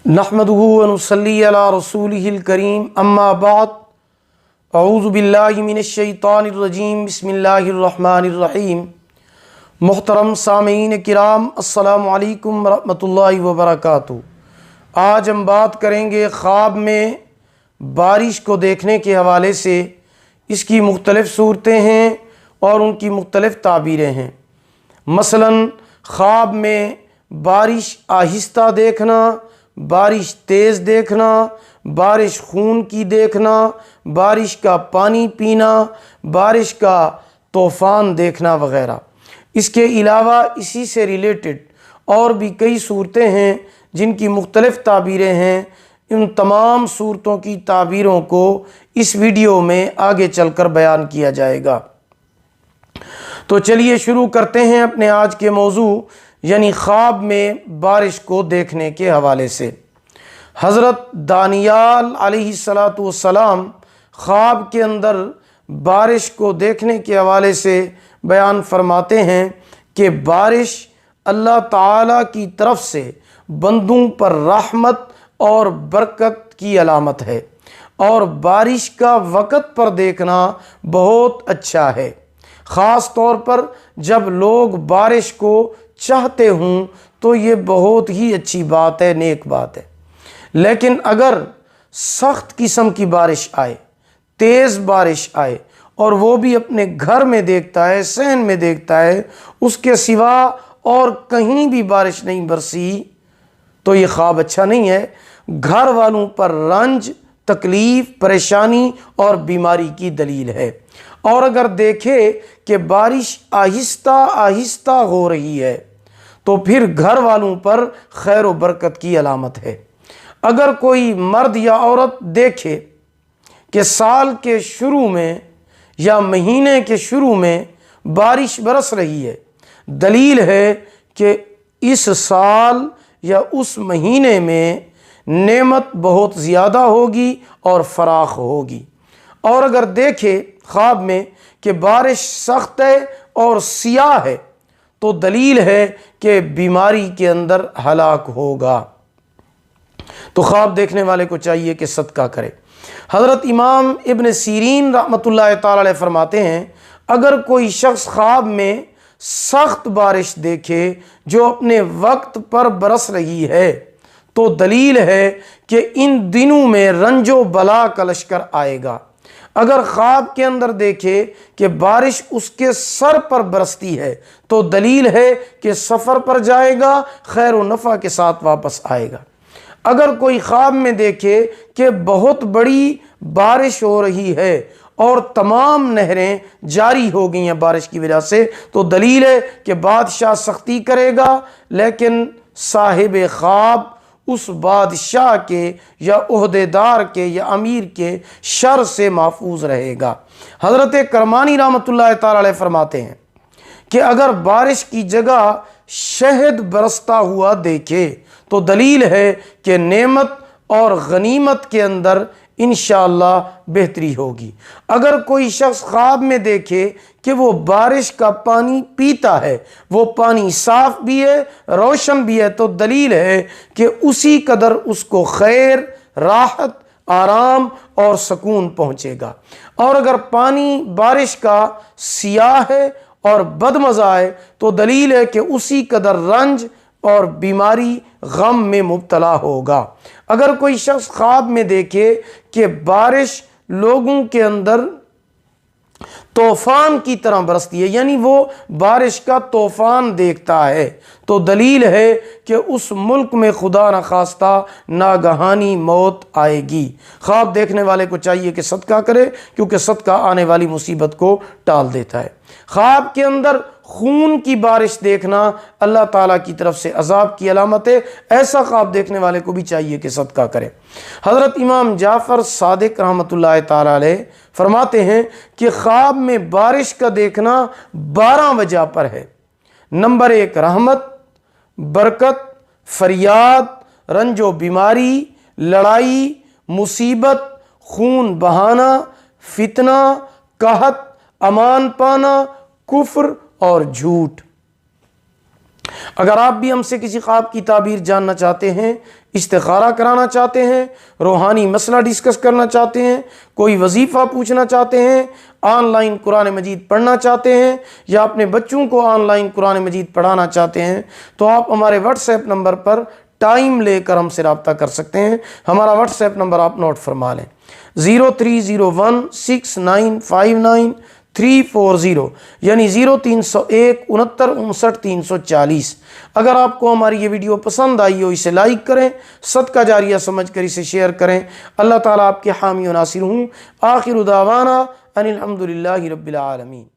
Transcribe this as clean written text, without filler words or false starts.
नहमदुहु व नुसल्ली अला रसूलिहिल करीम अम्मा बाद अऊज़ु बिल्लाहि मिनश शैतानिर रजीम बिस्मिल्लाहिर रहमानिर रहीम। मुहतरम सामीन किराम अस्सलामु अलैकुम व रहमतुल्लाहि व बरकातुहू। आज हम बात करेंगे ख्वाब में बारिश को देखने के हवाले से। इसकी मुख्तलिफ़ सूरतें हैं और उनकी मुख्तलिफ़ ताबीरें हैं। मसलन ख्वाब में बारिश आहिस्ता देखना, बारिश तेज़ देखना, बारिश खून की देखना, बारिश का पानी पीना, बारिश का तूफ़ान देखना वग़ैरह। इसके अलावा इसी से रिलेटेड और भी कई सूरतें हैं जिनकी मुख्तलिफ़ ताबीरें हैं। इन तमाम सूरतों की ताबीरों को इस वीडियो में आगे चलकर बयान किया जाएगा। तो चलिए शुरू करते हैं अपने आज के मौजू यानी ख्वाब में बारिश को देखने के हवाले से। हज़रत दानियाल अलैहिस्सलातु वस्सलाम ख्वाब के अंदर बारिश को देखने के हवाले से बयान फरमाते हैं कि बारिश अल्लाह ताला की तरफ से बंदों पर रहमत और बरकत की अलामत है और बारिश का वक़्त पर देखना बहुत अच्छा है। ख़ास तौर पर जब लोग बारिश को चाहते हों तो ये बहुत ही अच्छी बात है, नेक बात है। लेकिन अगर सख्त किस्म की बारिश आए, तेज़ बारिश आए और वो भी अपने घर में देखता है, सहन में देखता है, उसके सिवा और कहीं भी बारिश नहीं बरसी, तो ये ख्वाब अच्छा नहीं है। घर वालों पर रंज, तकलीफ़, परेशानी और बीमारी की दलील है। और अगर देखे कि बारिश आहिस्ता आहिस्ता हो रही है तो फिर घर वालों पर खैर व बरकत की अलामत है। अगर कोई मर्द या औरत देखे कि साल के शुरू में या महीने के शुरू में बारिश बरस रही है, दलील है कि इस साल या उस महीने में नेमत बहुत ज़्यादा होगी और फराख होगी। और अगर देखे ख्वाब में कि बारिश सख्त है और सियाह है तो दलील है कि बीमारी के अंदर हलाक होगा। तो ख्वाब देखने वाले को चाहिए कि सदका करे। हज़रत इमाम इब्न सीरीन रहमतुल्लाह ताला अलैह फरमाते हैं, अगर कोई शख्स ख्वाब में सख्त बारिश देखे जो अपने वक्त पर बरस रही है तो दलील है कि इन दिनों में रंजो बला का लश्कर आएगा। अगर ख्वाब के अंदर देखे कि बारिश उसके सर पर बरसती है तो दलील है कि सफ़र पर जाएगा, खैर व नफ़ा के साथ वापस आएगा। अगर कोई ख्वाब में देखे कि बहुत बड़ी बारिश हो रही है और तमाम नहरें जारी हो गई हैं बारिश की वजह से, तो दलील है कि बादशाह सख्ती करेगा, लेकिन साहिब ख्वाब उस बादशाह के या ओहदेदार के या अमीर के शर से महफूज रहेगा। हज़रत करमानी रहमतुल्लाह ताला अलैह फरमाते हैं कि अगर बारिश की जगह शहद बरसता हुआ देखे तो दलील है कि नेमत और गनीमत के अंदर इंशाअल्लाह बेहतरी होगी। अगर कोई शख्स ख्वाब में देखे कि वो बारिश का पानी पीता है, वो पानी साफ़ भी है, रोशन भी है, तो दलील है कि उसी कदर उसको खैर, राहत, आराम और सुकून पहुँचेगा। और अगर पानी बारिश का सियाह है और बदमज़ा है तो दलील है कि उसी कदर रंज और बीमारी, गम में मुब्तला होगा। अगर कोई शख्स ख्वाब में देखे कि बारिश लोगों के अंदर तूफ़ान की तरह बरसती है, यानी वो बारिश का तूफ़ान देखता है, तो दलील है कि उस मुल्क में खुदा न खास्ता नागहानी मौत आएगी। ख्वाब देखने वाले को चाहिए कि सदका करे, क्योंकि सदका आने वाली मुसीबत को टाल देता है। ख्वाब के अंदर खून की बारिश देखना अल्लाह ताला की तरफ से अजाब की अलामत है। ऐसा ख्वाब देखने वाले को भी चाहिए कि सदका करे। हज़रत इमाम जाफ़र सादिक रहमतुल्लाह ताला अलैह फरमाते हैं कि ख्वाब में बारिश का देखना 12 वजह पर है। नंबर 1 रहमत, बरकत, फरियाद, रंजो बीमारी, लड़ाई, मुसीबत, खून बहाना, फितना, कहत, अमान पाना, कुफ्र और झूठ। اگر آپ بھی ہم سے کسی خواب کی تعبیر جاننا چاہتے ہیں، استخارہ کرانا چاہتے ہیں، روحانی مسئلہ ڈسکس کرنا چاہتے ہیں، کوئی وظیفہ پوچھنا چاہتے ہیں، آن لائن قرآن مجید پڑھنا چاہتے ہیں، یا اپنے بچوں کو آن لائن قرآن مجید پڑھانا چاہتے ہیں، تو آپ ہمارے واٹس ایپ نمبر پر ٹائم لے کر ہم سے رابطہ کر سکتے ہیں۔ ہمارا واٹس ایپ نمبر آپ نوٹ فرما لیں، 03016959 یعنی 0301 69 59 340۔ اگر آپ کو ہماری یہ ویڈیو پسند آئی ہو، اسے لائک کریں، صدقہ جاریہ سمجھ کر اسے شیئر کریں۔ اللہ تعالیٰ آپ کے حامی و ناصر ہوں۔ آخر دعوانا ان الحمدللہ رب العالمین۔